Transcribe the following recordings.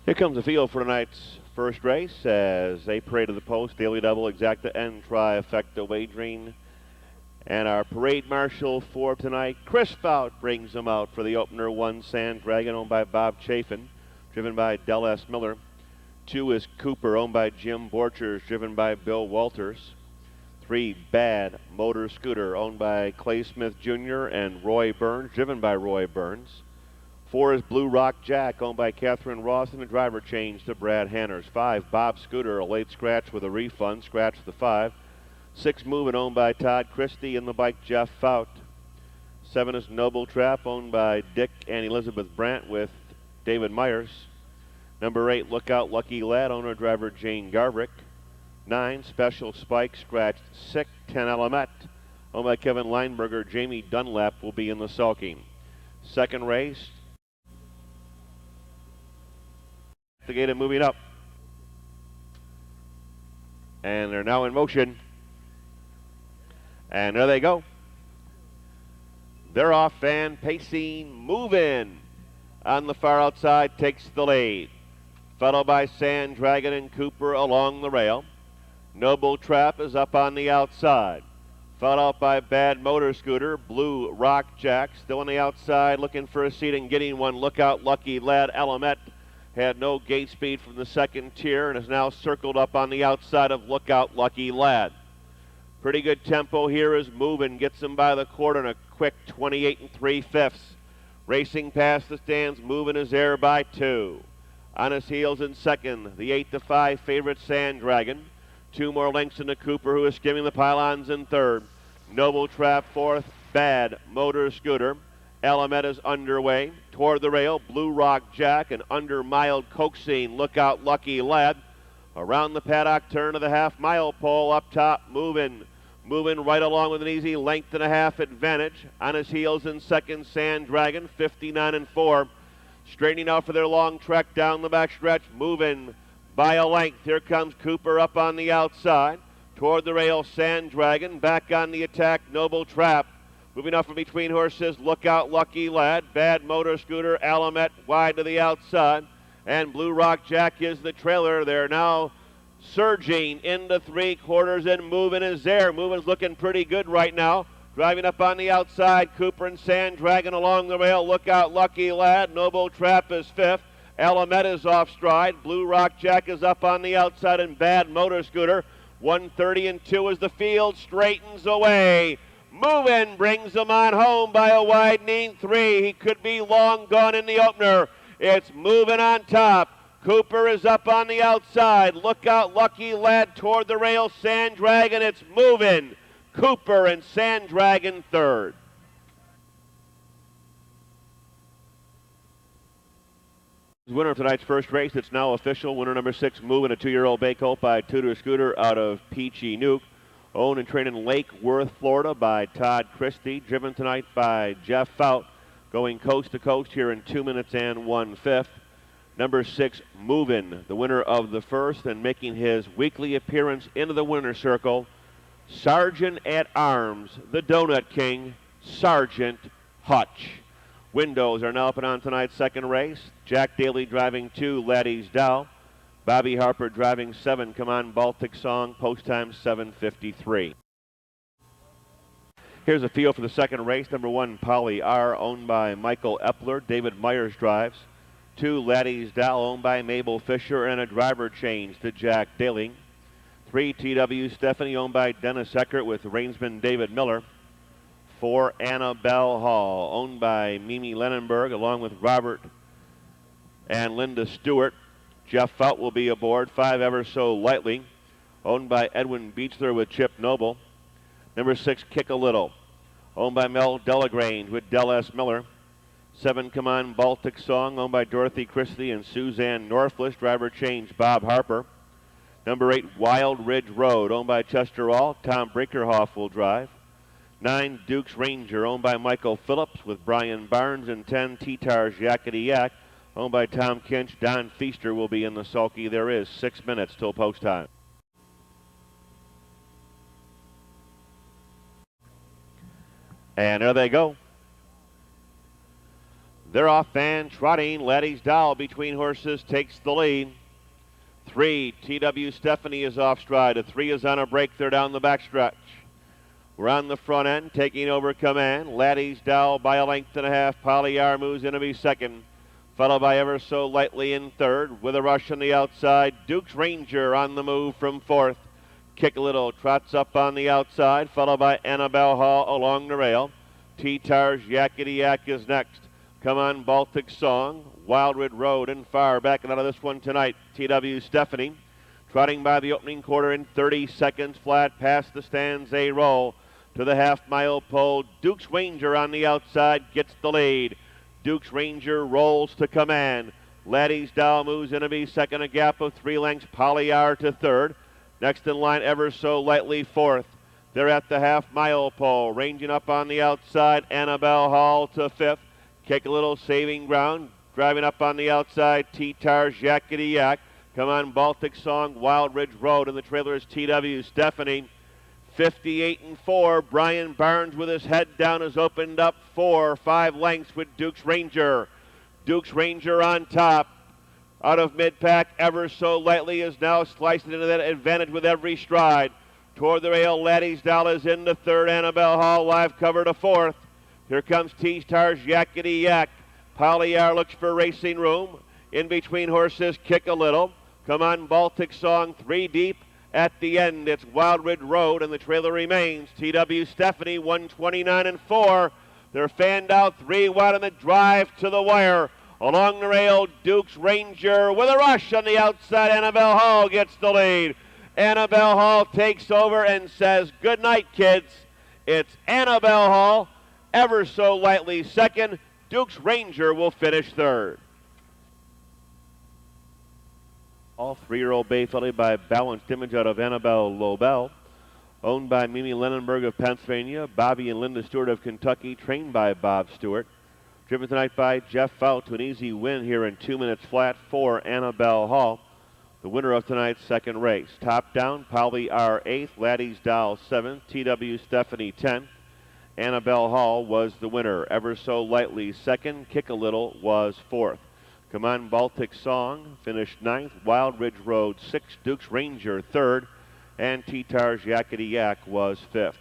Here comes the field for tonight's first race as they parade to the post. Daily double, exacta, and trifecta wagering. And our parade marshal for tonight, Chris Fout, brings them out for the opener. 1, Sand Dragon, owned by Bob Chafin, driven by Del S. Miller. 2 is Cooper, owned by Jim Borchers, driven by Bill Walters. 3, Bad Motor Scooter, owned by Clay Smith Jr. and Roy Burns, driven by Roy Burns. 4 is Blue Rock Jack, owned by Catherine Ross, and the driver changed to Brad Hanners. 5, Bob Scooter, a late scratch with a refund, scratched the 5. 6, Movin', owned by Todd Christie, and the bike Jeff Fout. 7 is Noble Trap, owned by Dick and Elizabeth Brandt with David Myers. Number 8, Lookout Lucky Lad, owner driver Jane Garbrick. 9, Special Spike, scratched 6, 10 Element, owned by Kevin Lineberger. Jamie Dunlap will be in the sulking. Second race, the gate and moving up. And they're now in motion. And there they go. They're off and pacing, moving. On the far outside takes the lead. Followed by Sand Dragon and Cooper along the rail. Noble Trap is up on the outside. Followed out by Bad Motor Scooter. Blue Rock Jack still on the outside looking for a seat and getting one. Lookout Lucky Lad. Element had no gate speed from the second tier and is now circled up on the outside of Lookout Lucky Lad. Pretty good tempo here is moving, gets him by the quarter in a quick 28 3/5. Racing past the stands, Moving is there by 2. On his heels in second, the 8-5 favorite Sand Dragon. 2 more lengths into Cooper, who is skimming the pylons in third. Noble Trap fourth, Bad Motor Scooter. Element is underway. Toward the rail, Blue Rock Jack, and under mild coaxing, Lookout Lucky Lad. Around the paddock turn of the half-mile pole, up top, moving right along with an easy length and a half advantage. On his heels in second, Sand Dragon, 59 4. Straightening out for their long trek down the back stretch, moving by a length. Here comes Cooper up on the outside. Toward the rail, Sand Dragon, back on the attack, Noble Trap. Moving up from between horses, Lookout Lucky Lad, Bad Motor Scooter, Alamet wide to the outside, and Blue Rock Jack is the trailer. They're now surging into 3/4, and Movin' is there. Movin's looking pretty good right now. Driving up on the outside, Cooper and Sand Dragon along the rail. Lookout Lucky Lad, Noble Trap is 5th. Alamet is off stride. Blue Rock Jack is up on the outside, and Bad Motor Scooter. 1:30 2 as the field straightens away. Movin' brings him on home by a widening 3. He could be long gone in the opener. It's Movin' on top. Cooper is up on the outside. Lookout Lucky Lad toward the rail. Sand Dragon, it's Movin'. Cooper and Sand Dragon third. Winner of tonight's first race, it's now official. Winner number 6, Movin', a 2-year-old bay colt by Tudor Scooter out of Peachy Nuke. Owned and trained in Lake Worth, Florida by Todd Christie. Driven tonight by Jeff Fout. Going coast to coast here in 2 minutes and 1/5. Number 6, Movin', the winner of the first and making his weekly appearance into the winner's circle. Sergeant at Arms, the Donut King, Sergeant Hutch. Windows are now up and on tonight's second race. Jack Daly driving 2, Laddie's Dow. Bobby Harper driving 7, Come On Baltic Song, post time 7:53. Here's a field for the second race. Number 1, Polly R, owned by Michael Epler. David Myers drives. 2, Laddie's Dow, owned by Mabel Fisher, and a driver change to Jack Daly. 3, TW Stephanie, owned by Dennis Eckert with reinsman David Miller. 4, Annabelle Hall, owned by Mimi Lenenberg, along with Robert and Linda Stewart. Jeff Fout will be aboard. 5, Ever So Lightly, owned by Edwin Beechler with Chip Noble. Number 6, Kick a Little, owned by Mel Delagrange with Del S. Miller. 7, Come On Baltic Song, owned by Dorothy Christie and Suzanne Norflish. Driver change Bob Harper. Number 8, Wild Ridge Road, owned by Chester All. Tom Brinkerhoff will drive. 9, Duke's Ranger, owned by Michael Phillips with Brian Barnes. And 10, T-Tar's Yakety Yak, owned by Tom Kinch. Don Feaster will be in the sulky. There is 6 minutes till post time. And there they go. They're off and trotting. Laddie's Doll between horses takes the lead. 3, TW Stephanie is off stride. A 3 is on a break. They're down the backstretch. We're on the front end, taking over command. Laddie's Doll by a length and a half. Polly R moves in to be second, followed by Ever So Lightly in third. With a rush on the outside, Duke's Ranger on the move from fourth. Kick a Little trots up on the outside, followed by Annabelle Hall along the rail. T-Tar's Yakety Yak is next. Come On Baltic Song, Wildwood Road, and far backing out of this one tonight. TW Stephanie trotting by the opening quarter in 30 seconds flat. Past the stands they roll to the half-mile pole. Duke's Ranger on the outside gets the lead. Duke's Ranger rolls to command. Laddie's Doll moves in to be second, a gap of 3 lengths. Polly R to third. Next in line, Ever So Lightly fourth. They're at the half-mile pole. Ranging up on the outside, Annabelle Hall to fifth. Kick a Little saving ground. Driving up on the outside, T-Tar's Yakety Yak. Come On Baltic Song, Wild Ridge Road, and the trailer is TW Stephanie. 58-4. Brian Barnes with his head down has opened up 4 or 5 lengths with Duke's Ranger. Duke's Ranger on top. Out of mid-pack, Ever So Lightly is now slicing into that advantage with every stride. Toward the rail, Laddie's Doll is into third. Annabelle Hall live cover to fourth. Here comes T-Star's Yakety Yak. Polly R looks for racing room. In between horses, Kick a Little. Come On Baltic Song, 3 deep. At the end, it's Wild Ridge Road, and the trailer remains TW Stephanie, 129-4. They're fanned out 3 wide on the drive to the wire. Along the rail, Duke's Ranger with a rush on the outside. Annabelle Hall gets the lead. Annabelle Hall takes over and says, "Good night, kids." It's Annabelle Hall, Ever So Lightly second. Duke's Ranger will finish third. All 3-year-old bay filly by Balanced Image out of Annabelle Lobel. Owned by Mimi Lenenberg of Pennsylvania. Bobby and Linda Stewart of Kentucky, trained by Bob Stewart. Driven tonight by Jeff Fout to an easy win here in 2 minutes flat for Annabelle Hall. The winner of tonight's second race. Top down, Polly R 8th, Laddie's Doll 7th, TW Stephanie 10th. Annabelle Hall was the winner. Ever So Lightly second, Kick a Little was fourth. Come On Baltic Song finished 9th, Wild Ridge Road 6th, Duke's Ranger 3rd, and T-Tar's Yakety Yak was 5th.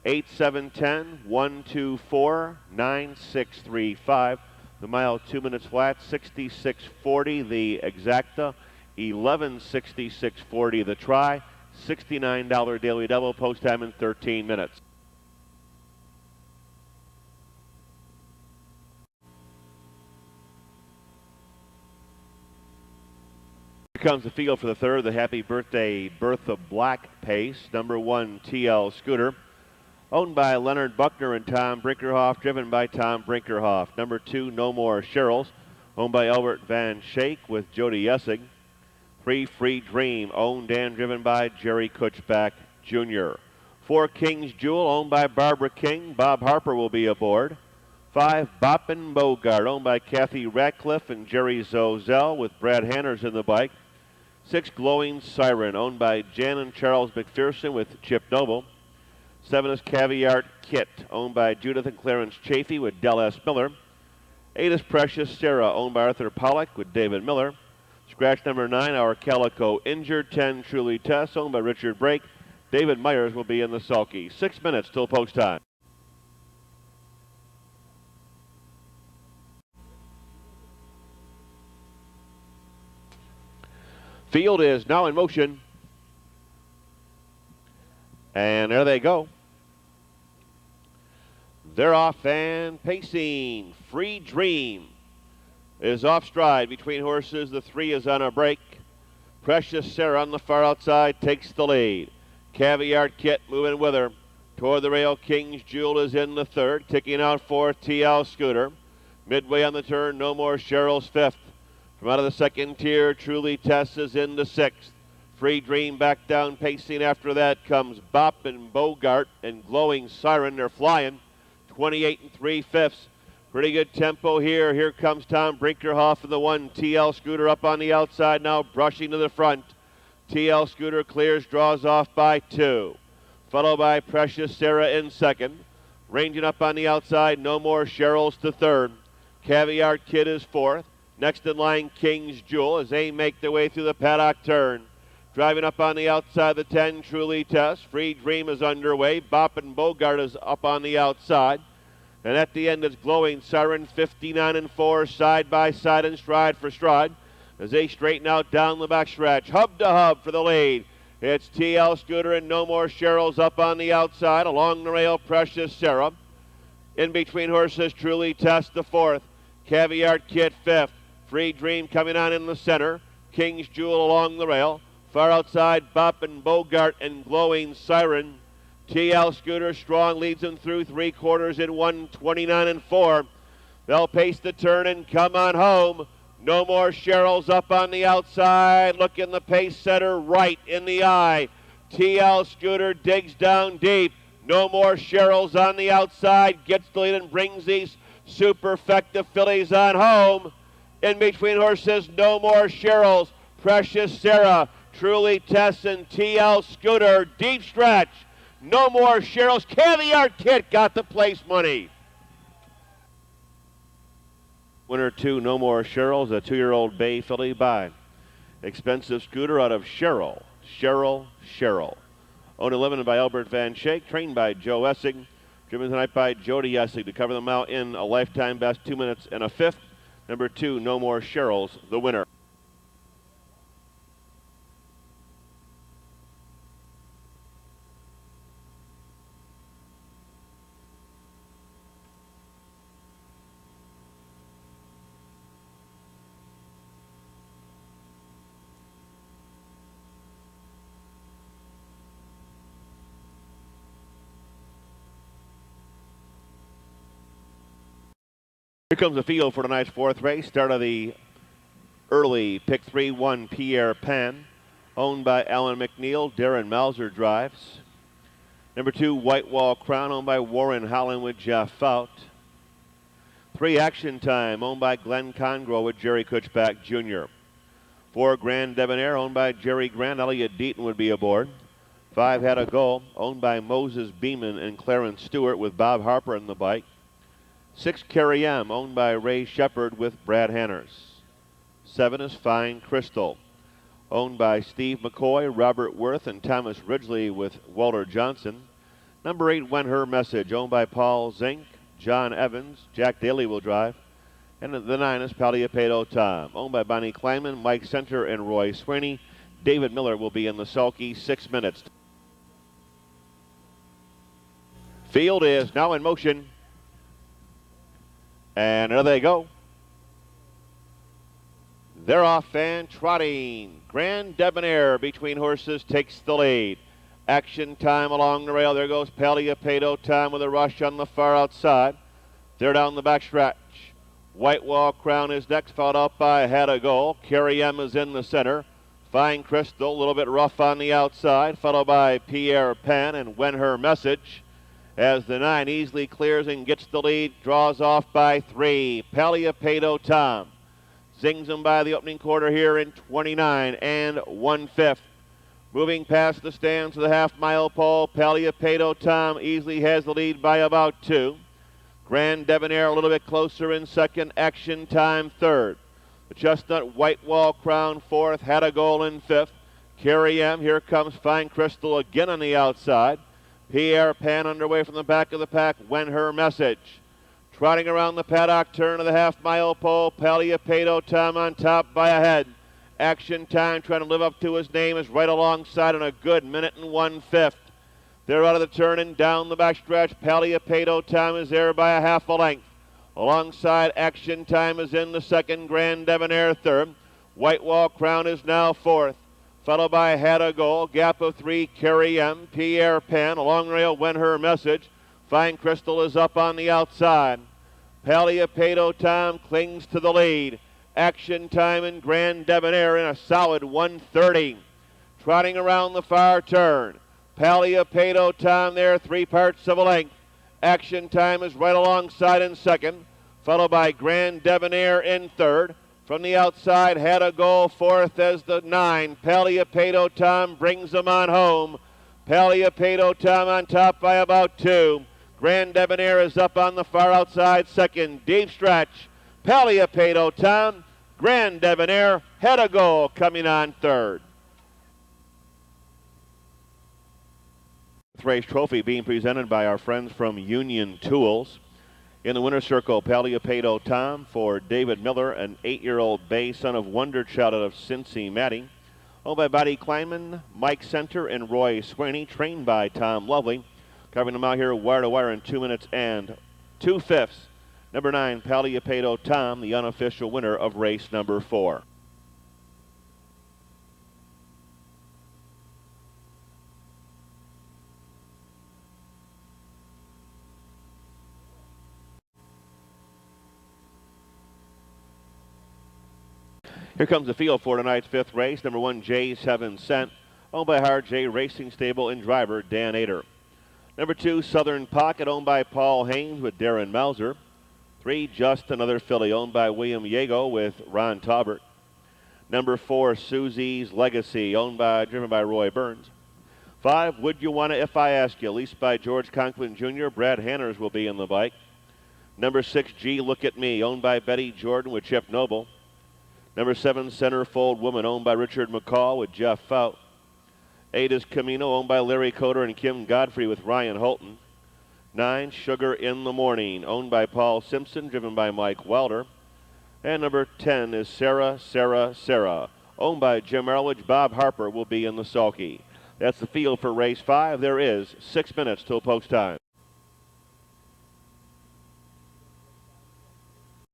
8, 7, 10, 1, 2, 4, 9, 6, 3, 5. The mile 2 minutes flat, 66.40 the exacta, 11:66.40 the try, $69 daily double, post time in 13 minutes. Here comes the field for the third, the Happy Birthday Bertha Black pace. Number 1, TL Scooter, owned by Leonard Buckner and Tom Brinkerhoff, driven by Tom Brinkerhoff. Number 2, No More Cheryl's, owned by Albert Van Schaik with Jody Essig. 3, Free Dream, owned and driven by Jerry Kutchback Jr. 4, King's Jewel, owned by Barbara King. Bob Harper will be aboard. 5, Boppin' Bogart, owned by Kathy Ratcliffe and Jerry Zozell with Brad Hanners in the bike. 6, Glowing Siren, owned by Jan and Charles McPherson with Chip Noble. 7 is Caviar Kit, owned by Judith and Clarence Chafee with Del S. Miller. 8 is Precious Sarah, owned by Arthur Pollock with David Miller. Scratch number 9, Our Calico Injured. 10, Truly Tess, owned by Richard Brake. David Myers will be in the sulky. 6 minutes till post time. Field is now in motion. And there they go. They're off and pacing. Free Dream is off stride between horses. The 3 is on a break. Precious Sarah on the far outside takes the lead. Caviar Kit moving with her. Toward the rail, King's Jewel is in the third. Ticking out fourth, TL Scooter. Midway on the turn, No More Cheryl's fifth. From out of the second tier, Truly Tess is in the sixth. Free Dream back down pacing. After that comes Boppin' Bogart and Glowing Siren. They're flying. 28 3/5. Pretty good tempo here. Here comes Tom Brinkerhoff in the 1. TL Scooter up on the outside now, brushing to the front. TL Scooter clears, draws off by 2. Followed by Precious Sarah in second. Ranging up on the outside, No More Cheryl's to third. Caviar Kid is fourth. Next in line, King's Jewel as they make their way through the paddock turn. Driving up on the outside, the 10, Truly Test. Free Dream is underway. Bop and Bogart is up on the outside. And at the end, it's Glowing Siren, 59 and 4, side by side and stride for stride as they straighten out down the backstretch. Hub to hub for the lead. It's TL Scooter and No More Cheryl's up on the outside. Along the rail, Precious Sarah. In between horses, Truly Test the fourth. Caviar Kid fifth. Free Dream coming on in the center. King's Jewel along the rail. Far outside, Bop and Bogart and Glowing Siren. TL Scooter strong leads them through 3/4 in 1:29 and 4. They'll pace the turn and come on home. No More Cheryl's up on the outside. Looking the pace setter right in the eye. TL Scooter digs down deep. No More Cheryl's on the outside. Gets the lead and brings these superfecta fillies on home. In between horses, No More Cheryl's, Precious Sarah, Truly Tess, and TL Scooter. Deep stretch. No More Cheryl's. Caviar Kit got the place money. Winner 2, No More Cheryl's, a 2-year-old bay filly by Expensive Scooter out of Cheryl. Owned and limited by Albert Van Schaik, trained by Joe Essig, driven tonight by Jody Essig to cover them out in a lifetime best 2 minutes and a fifth. Number 2, No More Cheryl's, the winner. Here comes the field for tonight's fourth race. Start of the early pick 3-1 Pierre Pan, owned by Alan McNeil. Darren Mauser drives. Number 2, White Wall Crown, owned by Warren Holland with Jeff Fout. 3, Action Time, owned by Glenn Congrove with Jerry Kutchback Jr. 4, Grand Debonair, owned by Jerry Grant. Elliot Deaton would be aboard. 5, Had a Goal, owned by Moses Beeman and Clarence Stewart with Bob Harper in the bike. 6, Carrie M, owned by Ray Shepard with Brad Hanners. 7 is Fine Crystal, owned by Steve McCoy, Robert Worth, and Thomas Ridgely with Walter Johnson. Number 8, When Her Message, owned by Paul Zink, John Evans, Jack Daly will drive. And the 9 is Palliapedo Tom, owned by Bonnie Kleinman, Mike Center, and Roy Sweeney. David Miller will be in the sulky 6 minutes. Field is now in motion. And there they go. They're off and trotting. Grand Debonair between horses takes the lead. Action Time along the rail. There goes Palliapedo Time with a rush on the far outside. They're down the backstretch. White Wall Crown is next, followed up by Had a Goal. Carrie M is in the center. Fine Crystal, a little bit rough on the outside, followed by Pierre Pan and When Her Message. As the 9 easily clears and gets the lead, draws off by 3. Palliapedo Tom zings them by the opening quarter here in 29 and 1/5. Moving past the stands to the half-mile pole, Palliapedo Tom easily has the lead by about 2. Grand Debonair a little bit closer in second. Action Time third. The Chestnut White Wall Crown fourth. Had a Goal in fifth. Carrie M. Here comes Fine Crystal again on the outside. Pierre Pan underway from the back of the pack. When Her Message. Trotting around the paddock turn of the half-mile pole. Palliapedo Tom on top by a head. Action Time trying to live up to his name is right alongside in a good minute and 1/5. They're out of the turn and down the backstretch. Palliapedo Tom is there by a half a length. Alongside Action Time is in the second. Grand Debonair third. White Wall Crown is now fourth. Followed by Had a Goal, gap of 3, Carrie M, Pierre Pan, along rail, When Her Message. Fine Crystal is up on the outside. Palliapedo Tom clings to the lead. Action Time and Grand Debonair in a solid 1:30. Trotting around the far turn. Palliapedo Tom there, 3 parts of a length. Action Time is right alongside in second, followed by Grand Debonair in third. From the outside, Had a Goal fourth as the 9. Palliapedo Tom brings them on home. Palliapedo Tom on top by about 2. Grand Debonair is up on the far outside second. Deep stretch. Palliapedo Tom, Grand Debonair, head a goal coming on third. Race trophy being presented by our friends from Union Tools. In the winner's circle, Palliapedo Tom for David Miller, an 8-year-old bay son of Wonder Child out of Cincinnati. Owned by Buddy Kleinman, Mike Center, and Roy Sweeney. Trained by Tom Lovely. Covering them out here wire to wire in 2 minutes and 2/5. Number 9, Palliapedo Tom, the unofficial winner of race number 4. Here comes the field for tonight's 5th race. Number 1, Jay's Heaven Sent, owned by Hard J Racing Stable and driver Dan Ader. Number 2, Southern Pocket, owned by Paul Haynes with Darren Mauser. 3, Just Another Filly, owned by William Yago with Ron Taubert. Number 4, Susie's Legacy, driven by Roy Burns. 5, Would You Wanna If I Ask You, leased by George Conklin Jr. Brad Hanners will be in the bike. Number 6, G Look at Me, owned by Betty Jordan with Chip Noble. Number 7, Centerfold Woman, owned by Richard McCall with Jeff Fout. 8 is Camino, owned by Larry Coder and Kim Godfrey with Ryan Holton. 9, Sugar in the Morning, owned by Paul Simpson, driven by Mike Welder. And number 10 is Sarah, owned by Jim Erlich. Bob Harper will be in the sulky. That's the field for race 5. There is 6 minutes till post time.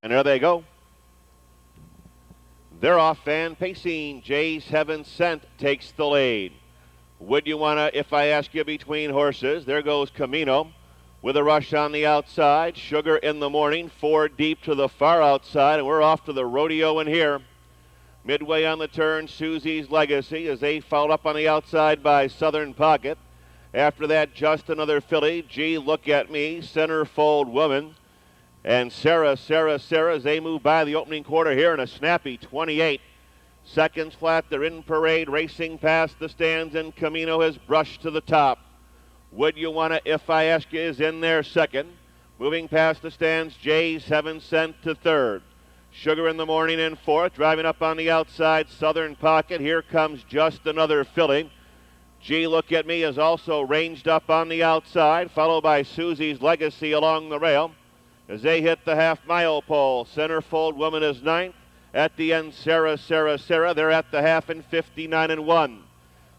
And there they go. They're off and pacing. Jay's Heaven Sent takes the lead. Would You Wanna If I Ask You between horses? There goes Camino with a rush on the outside. Sugar in the Morning, 4 deep to the far outside, and we're off to the rodeo in here. Midway on the turn, Susie's Legacy as they fouled up on the outside by Southern Pocket. After that, Just Another Filly, G Look at Me, Centerfold Woman, and Sarah as they move by the opening quarter here in a snappy 28 seconds flat. They're in parade, racing past the stands, and Camino has brushed to the top. Would You Wanna If I Ask You is in there second. Moving past the stands, Jay's Heaven Sent to third. Sugar in the Morning in fourth. Driving up on the outside, Southern Pocket. Here comes Just Another Filly. G Look at Me is also ranged up on the outside, followed by Susie's Legacy along the rail. As they hit the half-mile pole, Centerfold Woman is ninth. At the end, Sarah. They're at the half in 59-1.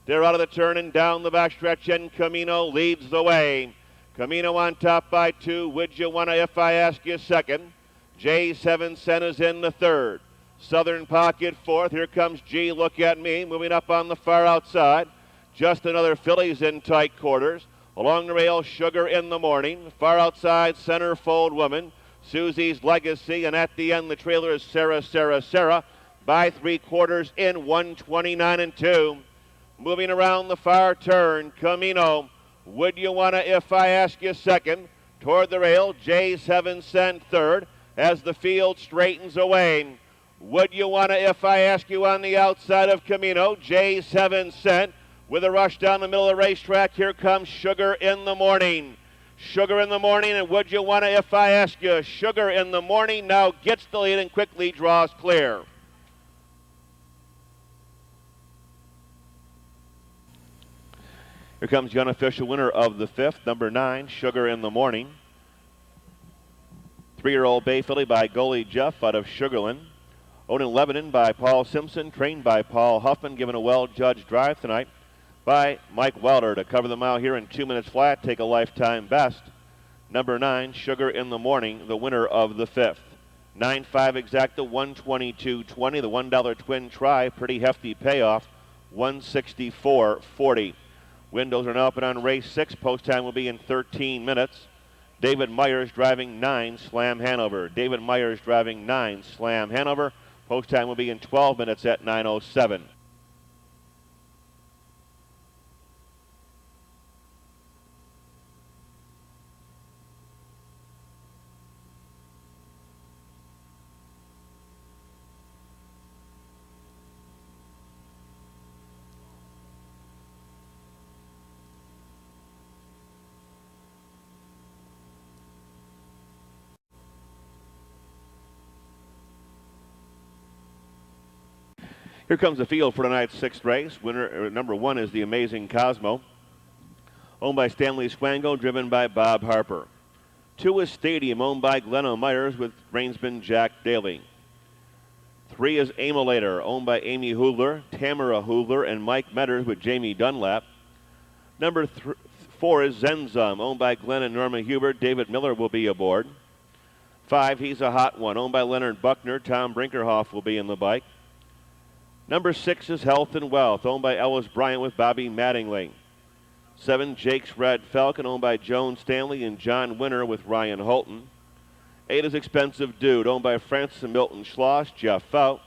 They're out of the turn and down the backstretch, and Camino leads the way. Camino on top by 2. Would You Wanna If I Ask You second. Jay's Heaven Sent is in the third. Southern Pocket fourth. Here comes G Look at Me, moving up on the far outside. Just Another Filly's in tight quarters. Along the rail, Sugar in the Morning. Far outside, Centerfold Woman. Susie's Legacy. And at the end, the trailer is Sarah. By 3/4 in 129-2. Moving around the far turn, Camino. Would You Wanna If I Ask You second. Toward the rail, Jay's Heaven Sent third. As the field straightens away. Would You Wanna If I Ask You on the outside of Camino. Jay's Heaven Sent. With a rush down the middle of the racetrack, here comes Sugar in the Morning. Sugar in the Morning, and Would You Wanna If I Ask You? Sugar in the Morning now gets the lead and quickly draws clear. Here comes the unofficial winner of the 5th, number 9, Sugar in the Morning. 3-year-old bay filly by Goalie Jeff out of Sugarland. Owned in Lebanon by Paul Simpson, trained by Paul Huffman, given a well-judged drive tonight by Mike Welder. To cover the mile here in 2 minutes flat, take a lifetime best. Number 9, Sugar in the Morning, the winner of the 5th. 9.5 exacta, 122.20. The $1 twin try, pretty hefty payoff, 164.40. Windows are now open on race 6. Post time will be in 13 minutes. David Myers driving 9, Slam Hanover. David Myers driving 9, Slam Hanover. Post time will be in 12 minutes at 9:07. Here comes the field for tonight's sixth race. Winner number 1 is the Amazing Cosmo, owned by Stanley Swango, driven by Bob Harper. 2 is Stadium, owned by Glenn Myers, with reinsman Jack Daly. 3 is Amolator, owned by Amy Hoodler, Tamara Hoodler, and Mike Metters, with Jamie Dunlap. Number 4 is Zenzum, owned by Glenn and Norma Hubert. David Miller will be aboard. 5, He's a Hot One, owned by Leonard Buckner. Tom Brinkerhoff will be in the bike. Number 6 is Health and Wealth, owned by Ellis Bryant, with Bobby Mattingly. 7, Jake's Red Falcon, owned by Joan Stanley and John Winter, with Ryan Holton. 8 is Expensive Dude, owned by Francis and Milton Schloss, Jeff Fout.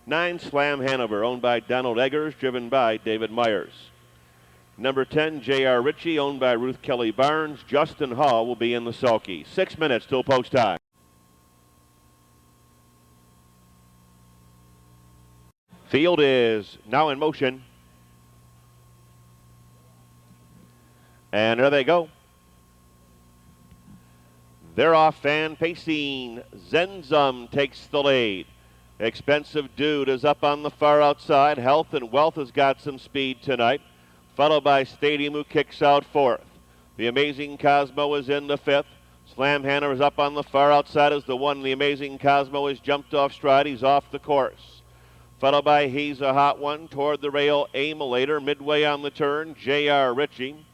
9, Slam Hanover, owned by Donald Eggers, driven by David Myers. Number 10, J.R. Ritchie, owned by Ruth Kelly Barnes. Justin Hall will be in the sulky. 6 minutes till post time. Field is now in motion. And there they go. They're off and pacing. Zenzum takes the lead. Expensive Dude is up on the far outside. Health and Wealth has got some speed tonight, followed by Stadium, who kicks out 4th. The Amazing Cosmo is in the 5th. Slam Hanover is up on the far outside as the one. The Amazing Cosmo has jumped off stride. He's off the course. Followed by He's a Hot One. Toward the rail, Amolator. Midway on the turn, J.R. Ritchie.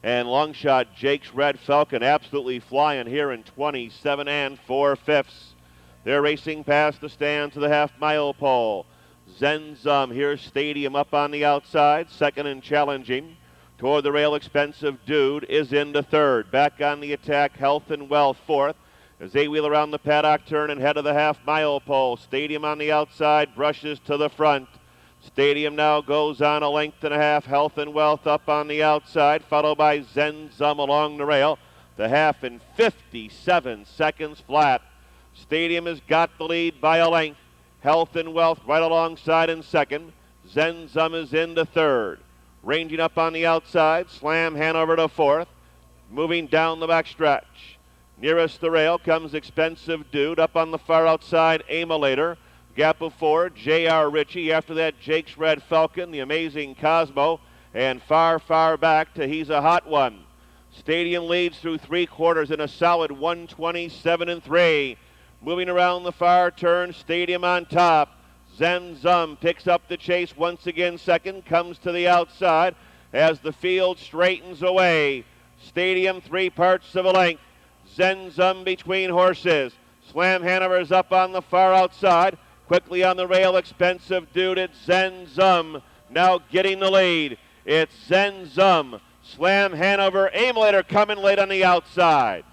And long shot, Jake's Red Falcon, absolutely flying here in 27 4/5. They're racing past the stand to the half-mile pole. Zenzum, here's Stadium up on the outside, second and challenging. Toward the rail, Expensive Dude is into 3rd. Back on the attack, Health and Wealth 4th. As they wheel around the paddock turn and head of the half-mile pole, Stadium on the outside brushes to the front. Stadium now goes on a length and a half. Health and Wealth up on the outside, followed by Zenzum along the rail. The half in 57 seconds flat. Stadium has got the lead by a length. Health and Wealth right alongside in second. Zenzum is into 3rd. Ranging up on the outside, Slam Hanover to 4th. Moving down the back stretch. Nearest the rail comes Expensive Dude. Up on the far outside, Amolator. Gap of 4, J.R. Ritchie. After that, Jake's Red Falcon, the Amazing Cosmo, and far, far back to He's a Hot One. Stadium leads through 3/4 in a solid 1:27.3. Moving around the far turn, Stadium on top. Zenzum picks up the chase once again. Second, comes to the outside as the field straightens away. Stadium 3 parts of a length. Zenzum between horses. Slam Hanover's up on the far outside. Quickly on the rail, Expensive Dude. It's Zenzum now getting the lead. It's Zenzum. Slam Hanover. Amolator coming late on the outside.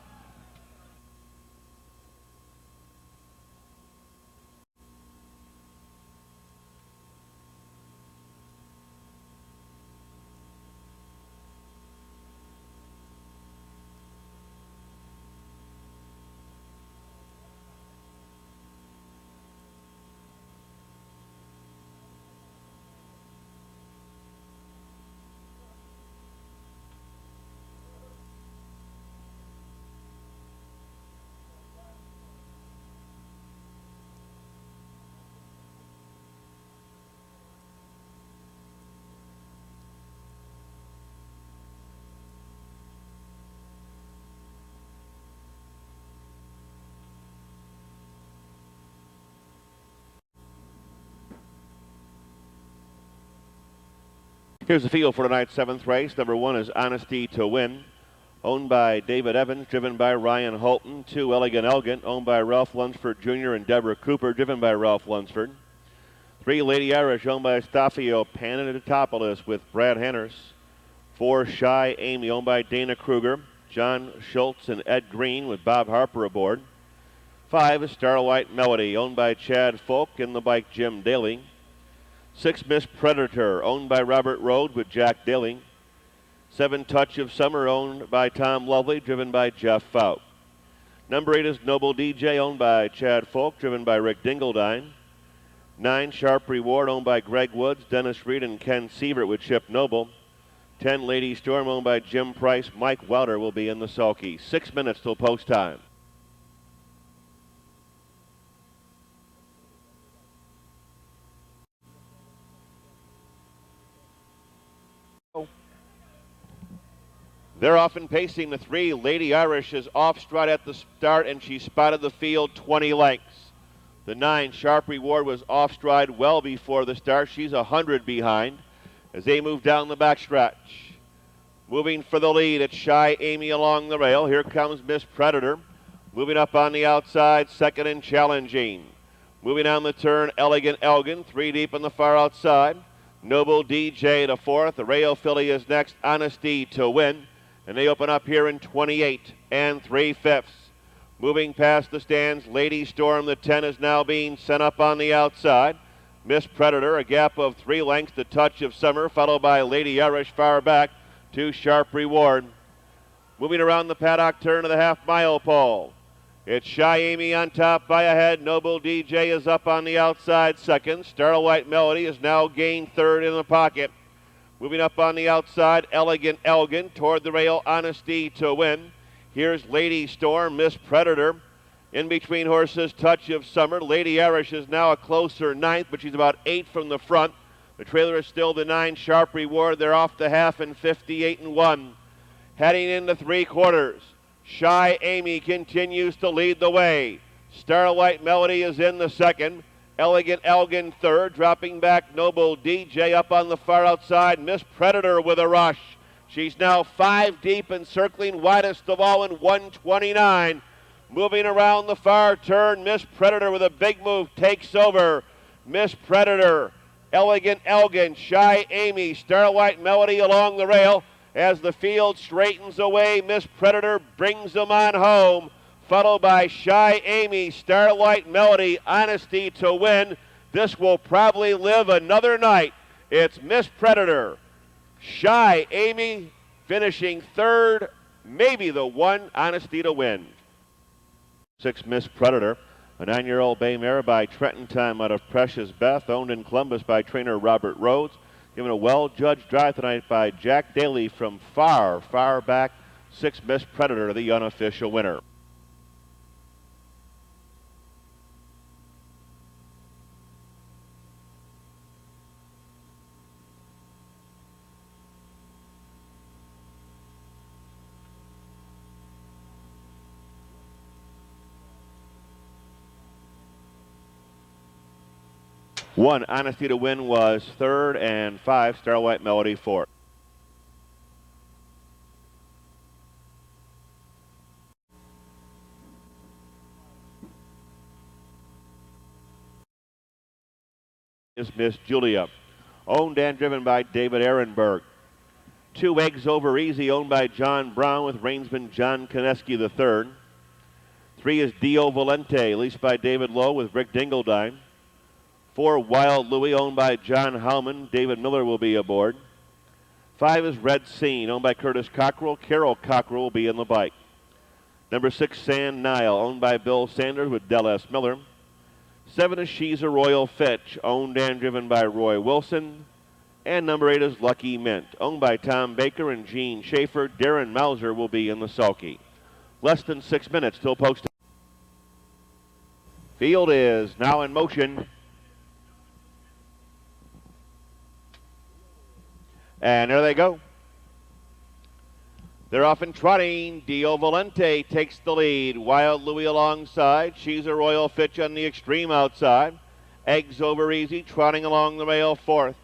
Here's the field for tonight's 7th race. Number 1 is Honesty to Win, owned by David Evans, driven by Ryan Holton. 2, Elegant Elegant, owned by Ralph Lunsford Jr. and Deborah Cooper, driven by Ralph Lunsford. 3, Lady Irish, owned by Staffio Panatopoulos with Brad Henners. 4, Shy Amy, owned by Dana Kruger, John Schultz, and Ed Green with Bob Harper aboard. 5 is Starlight Melody, owned by Chad Folk and the bike Jim Daly. 6, Miss Predator, owned by Robert Rode with Jack Daly. 7, Touch of Summer, owned by Tom Lovely, driven by Jeff Fout. Number 8 is Noble DJ, owned by Chad Folk, driven by Rick Dingledine. 9, Sharp Reward, owned by Greg Woods, Dennis Reed, and Ken Sievert with Chip Noble. 10, Lady Storm, owned by Jim Price. Mike Welder will be in the sulky. 6 minutes till post time. They're often pacing the 3. Lady Irish is off stride at the start, and she spotted the field 20 lengths. The 9, Sharp Reward, was off stride well before the start. She's 100 behind as they move down the backstretch. Moving for the lead, it's Shy Amy along the rail. Here comes Miss Predator. Moving up on the outside, second and challenging. Moving on the turn, Elegant Elgin, 3 deep on the far outside. Noble DJ to 4th. The Rail filly is next, Honesty to Win. And they open up here in 28 3/5. Moving past the stands, Lady Storm, the 10, is now being sent up on the outside. Miss Predator, a gap of 3 lengths, the Touch of Summer, followed by Lady Irish far back to Sharp Reward. Moving around the paddock turn of the half-mile pole. It's Shy Amy on top by a head. Noble DJ is up on the outside second. Starlight Melody is now gained third in the pocket. Moving up on the outside, Elegant Elgin toward the rail, Honesty to Win. Here's Lady Storm, Miss Predator. In between horses, Touch of Summer. Lady Irish is now a closer 9th, but she's about 8 from the front. The trailer is still the 9, Sharp Reward. They're off the half in 58-1. Heading into 3/4. Shy Amy continues to lead the way. Starlight Melody is in the second. Elegant Elgin third, dropping back Noble DJ up on the far outside. Miss Predator with a rush. She's now 5 deep and circling widest of all in 129. Moving around the far turn, Miss Predator with a big move takes over. Miss Predator, Elegant Elgin, Shy Amy, Starlight Melody along the rail. As the field straightens away, Miss Predator brings them on home, followed by Shy Amy, Starlight Melody, Honesty to Win. This will probably live another night. It's Miss Predator, Shy Amy finishing third, maybe the 1, Honesty to Win. 6, Miss Predator, a 9-year-old bay mare by Trenton Time out of Precious Beth, owned in Columbus by trainer Robert Rhodes. Given a well-judged drive tonight by Jack Daly from far, far back. 6, Miss Predator, the unofficial winner. One, Honesty to Win was third, and 5, Starlight Melody fourth. Is Miss Julia, owned and driven by David Ehrenberg. 2, Eggs Over Easy, owned by John Brown with reinsman John Koneski III. 3 is Dio Valente, leased by David Lowe with Rick Dingledine. 4, Wild Louie, owned by John Howman. David Miller will be aboard. 5 is Red Scene, owned by Curtis Cockrell. Carol Cockrell will be in the bike. Number 6, Sand Nile, owned by Bill Sanders with Del S. Miller. 7 is She's a Royal Fitch, owned and driven by Roy Wilson. And number 8 is Lucky Mint, owned by Tom Baker and Gene Schaefer. Darren Mauser will be in the sulky. Less than 6 minutes till post. Field is now in motion. And there they go. They're off and trotting. Dio Valente takes the lead. Wild Louie alongside. She's a Royal Fitch on the extreme outside. Eggs Over Easy trotting along the rail fourth.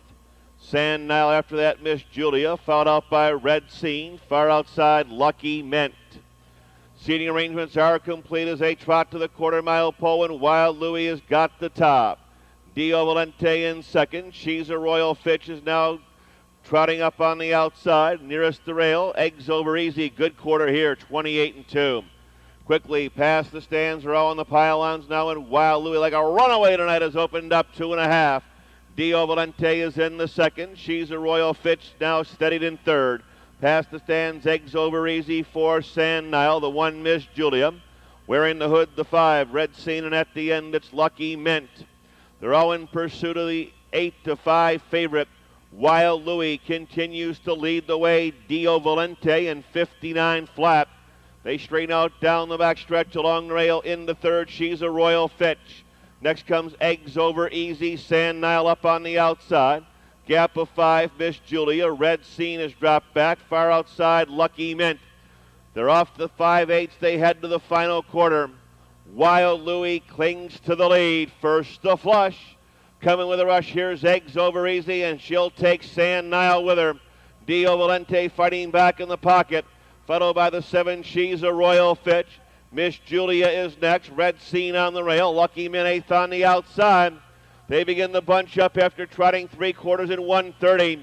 Sand Nile after that, Miss Julia, followed out by Red Scene. Far outside, Lucky Mint. Seating arrangements are complete as they trot to the quarter-mile pole, and Wild Louie has got the top. Dio Valente in second. She's a Royal Fitch is now trotting up on the outside, nearest the rail. Eggs Over Easy, good quarter here, 28-2. Quickly past the stands, are all on the pylons now, and Wild Louie, like a runaway tonight, has opened up 2.5. Dio Valente is in the second. She's a Royal Fitch now steadied in third. Past the stands, Eggs Over Easy, 4, Sand Nile, the 1, Miss Julia. Wearing the hood, the 5, Red Scene, and at the end, it's Lucky Mint. They're all in pursuit of the 8-5 favorite. Wild Louie continues to lead the way. Dio Valente in 59 flat. They straighten out down the backstretch along the rail into third. She's a Royal Fitch. Next comes Eggs Over Easy. Sand Nile up on the outside. Gap of 5, Miss Julia. Red Scene is dropped back. Far outside, Lucky Mint. They're off the 5/8. They head to the final quarter. Wild Louie clings to the lead. First the flush. Coming with a rush, here's Eggs Over Easy, and she'll take San Nile with her. Dio Valente fighting back in the pocket. Followed by the 7, She's a Royal Fitch. Miss Julia is next. Red Scene on the rail. Lucky Mint 8th on the outside. They begin the bunch up after trotting 3/4 in 1:30.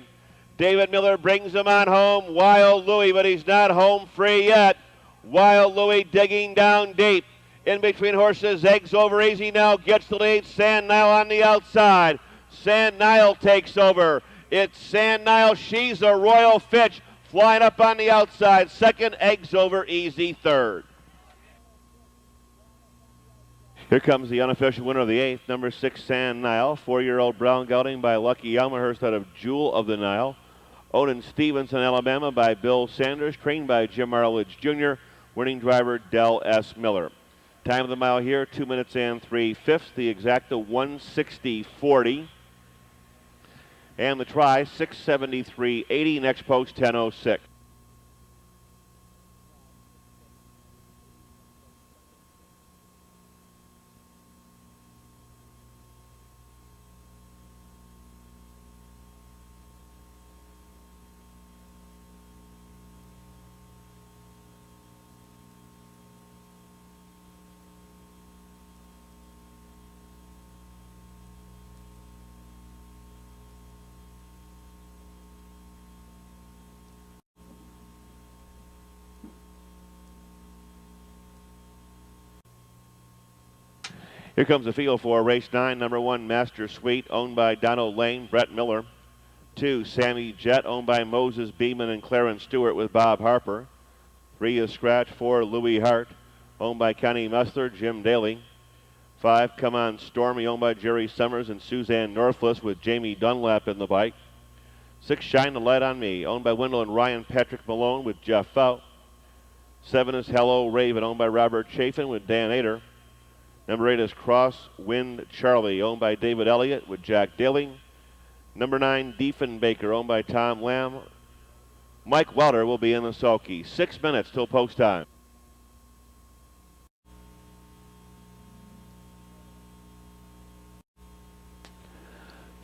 David Miller brings them on home. Wild Louie, but he's not home free yet. Wild Louie digging down deep. In between horses, Eggs Over Easy now gets the lead. San Nile on the outside. San Nile takes over. It's San Nile. She's a Royal Fitch flying up on the outside. Second, Eggs Over Easy third. Here comes the unofficial winner of the 8th, number 6, San Nile. 4-year-old brown gelding by Lucky Elmhurst out of Jewel of the Nile. Oden Stevenson, Alabama by Bill Sanders, trained by Jim Arledge Jr., winning driver Del S. Miller. Time of the mile here, 2 minutes and 3/5. The exacta 160.40. And the try, 673.80. Next post, 10:06. Here comes the field for race 9, number 1, Master Sweet, owned by Donald Lane, Brett Miller. 2, Sammy Jet, owned by Moses Beeman and Clarence Stewart with Bob Harper. 3 is Scratch. 4, Louis Hart, owned by Kenny Messler, Jim Daly. 5, Come On Stormy, owned by Jerry Summers and Suzanne Northfuss with Jamie Dunlap in the bike. 6, Shine the Light on Me, owned by Wendell and Ryan Patrick Malone with Jeff Fout. 7 is Hello Raven, owned by Robert Chafin with Dan Ader. Number 8 is Crosswind Charlie, owned by David Elliott with Jack Daly. Number 9, Diefenbaker, owned by Tom Lamb. Mike Welter will be in the sulky. 6 minutes till post time.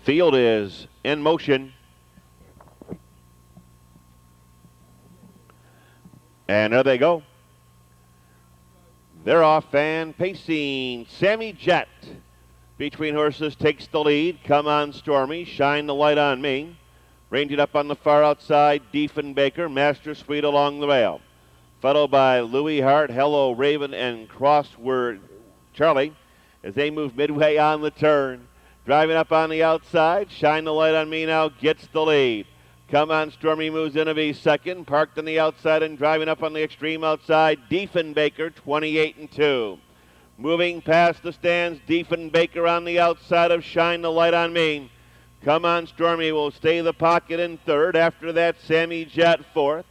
Field is in motion. And there they go. They're off and pacing. Sammy Jet between horses takes the lead. Come On Stormy, Shine the Light on Me. Ranging up on the far outside, Diefenbaker, Master Sweet along the rail. Followed by Louis Hart, Hello Raven, and Crossword Charlie as they move midway on the turn. Driving up on the outside, Shine the Light on Me now gets the lead. Come On Stormy moves in to be second. Parked on the outside and driving up on the extreme outside, Diefenbaker, 28-2. Moving past the stands, Diefenbaker on the outside of Shine the Light on Me. Come On Stormy will stay the pocket in third. After that, Sammy Jet fourth.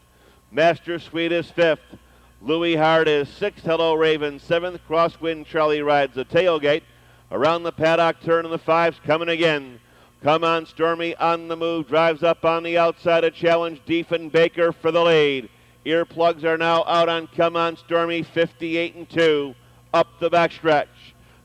Master Sweet is fifth. Louis Hart is sixth. Hello Raven seventh. Crosswind Charlie rides the tailgate. Around the paddock turn in the fives coming again. Come On Stormy on the move, drives up on the outside to challenge Diefenbaker for the lead. Earplugs are now out on Come On Stormy, 58-2, up the backstretch.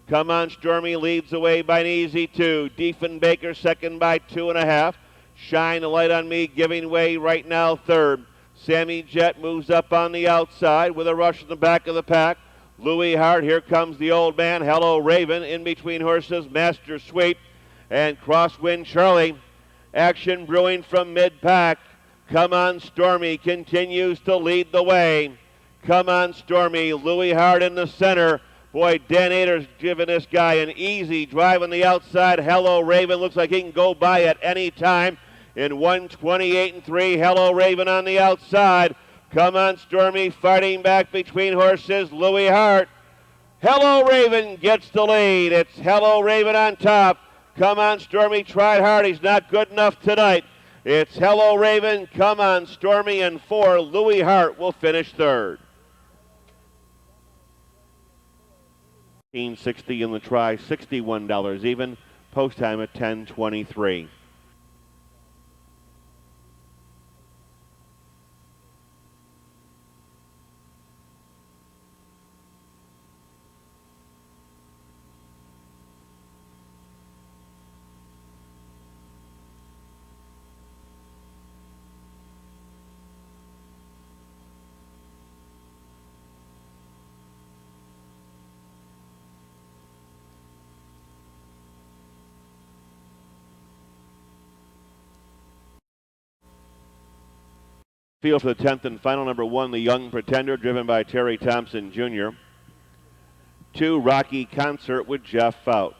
Come On Stormy leads away by an easy 2. Diefenbaker second by 2.5. Shine the Light on Me giving way right now third. Sammy Jet moves up on the outside with a rush in the back of the pack. Louis Hart, here comes the old man, Hello Raven, in between horses, Master Sweet and Crosswind Charlie. Action brewing from mid-pack. Come On Stormy continues to lead the way. Come On Stormy, Louis Hart in the center. Boy, Dan Ader's giving this guy an easy drive on the outside. Hello Raven looks like he can go by at any time. In 128-3, Hello Raven on the outside. Come On Stormy fighting back between horses. Louis Hart. Hello Raven gets the lead. It's Hello Raven on top. Come On Stormy tried hard. He's not good enough tonight. It's Hello Raven, Come On Stormy, and 4. Louis Hart will finish third. 1860 in the try, $61 even. Post time at 10:23. Field for the 10th and final, number 1, the Young Pretender, driven by Terry Thompson Jr. 2, Rocky Concert with Jeff Fout.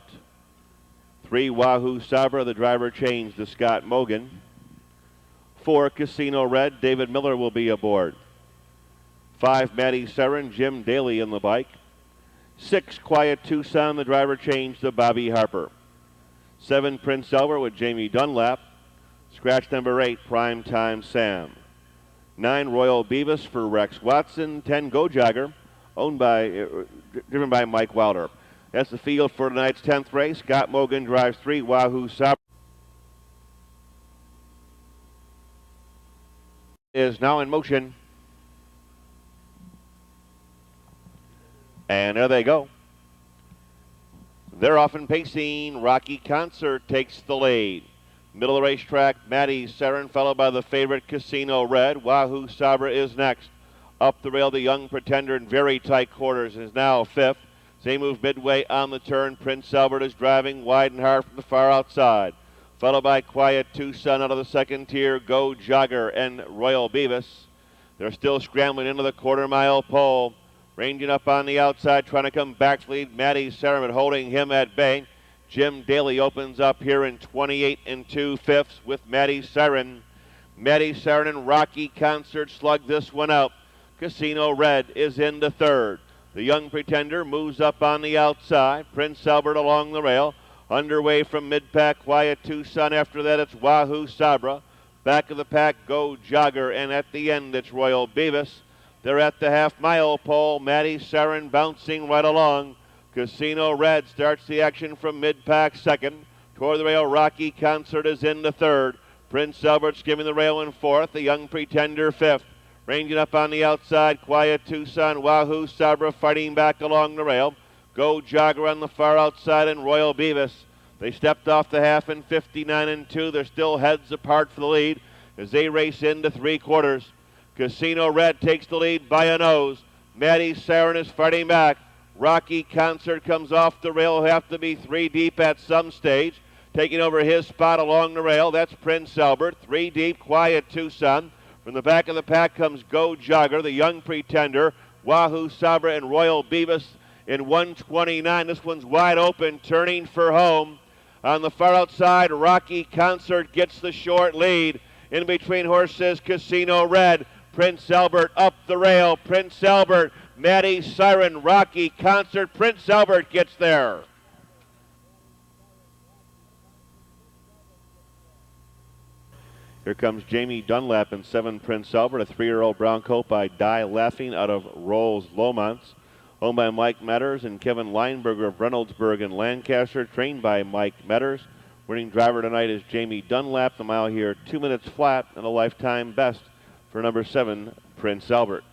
3, Wahoo Sabra, the driver changed to Scott Mogan. 4, Casino Red, David Miller will be aboard. 5, Maddie Seren, Jim Daly in the bike. 6, Quiet Tucson, the driver changed to Bobby Harper. 7, Prince Albert with Jamie Dunlap. Scratch number 8, Primetime Sam. 9, Royal Beavis for Rex Watson. 10, Go Jogger, driven by Mike Wilder. That's the field for tonight's 10th race. Scott Mogan drives 3, Wahoo Sabra is now in motion. And there they go. They're off and pacing. Rocky Concert takes the lead. Middle of the racetrack, Maddie Seren, followed by the favorite Casino Red. Wahoo Sabra is next. Up the rail, the Young Pretender in very tight quarters is now 5th. They move midway on the turn. Prince Albert is driving wide and hard from the far outside. Followed by Quiet Tucson out of the second tier, Go Jogger and Royal Beavis. They're still scrambling into the quarter-mile pole. Ranging up on the outside, trying to come back to lead. Maddie Seren holding him at bay. Jim Daly opens up here in 28 2/5 with Maddie Seren. Maddie Seren and Rocky Concert slug this one out. Casino Red is into 3rd. The Young Pretender moves up on the outside. Prince Albert along the rail. Underway from mid-pack, Quiet Tucson. After that, it's Wahoo Sabra. Back of the pack, Go Jogger. And at the end, it's Royal Beavis. They're at the half-mile pole. Maddie Seren bouncing right along. Casino Red starts the action from mid-pack 2nd. Toward the rail, Rocky Concert is into 3rd. Prince Albert's giving the rail in 4th. The Young Pretender 5th. Ranging up on the outside, Quiet Tucson. Wahoo Sabra fighting back along the rail. Go Jogger on the far outside and Royal Beavis. They stepped off the half in 59 2. They're still heads apart for the lead as they race into 3/4. Casino Red takes the lead by a nose. Maddie Seren is fighting back. Rocky Concert comes off the rail. Will have to be 3 deep at some stage. Taking over his spot along the rail, that's Prince Albert. 3 deep, Quiet Tucson. From the back of the pack comes Go Jogger, the Young Pretender, Wahoo Sabra, and Royal Beavis in 129. This one's wide open, turning for home. On the far outside, Rocky Concert gets the short lead. In between horses, Casino Red. Prince Albert up the rail. Prince Albert, Maddie Seren, Rocky Concert. Prince Albert gets there. Here comes Jamie Dunlap in 7, Prince Albert, a 3-year-old brown coat by Die Laughing out of Rolls Lomans. Owned by Mike Metters and Kevin Leinberger of Reynoldsburg and Lancaster, trained by Mike Metters. Winning driver tonight is Jamie Dunlap. The mile here 2 minutes flat and a lifetime best for number 7, Prince Albert.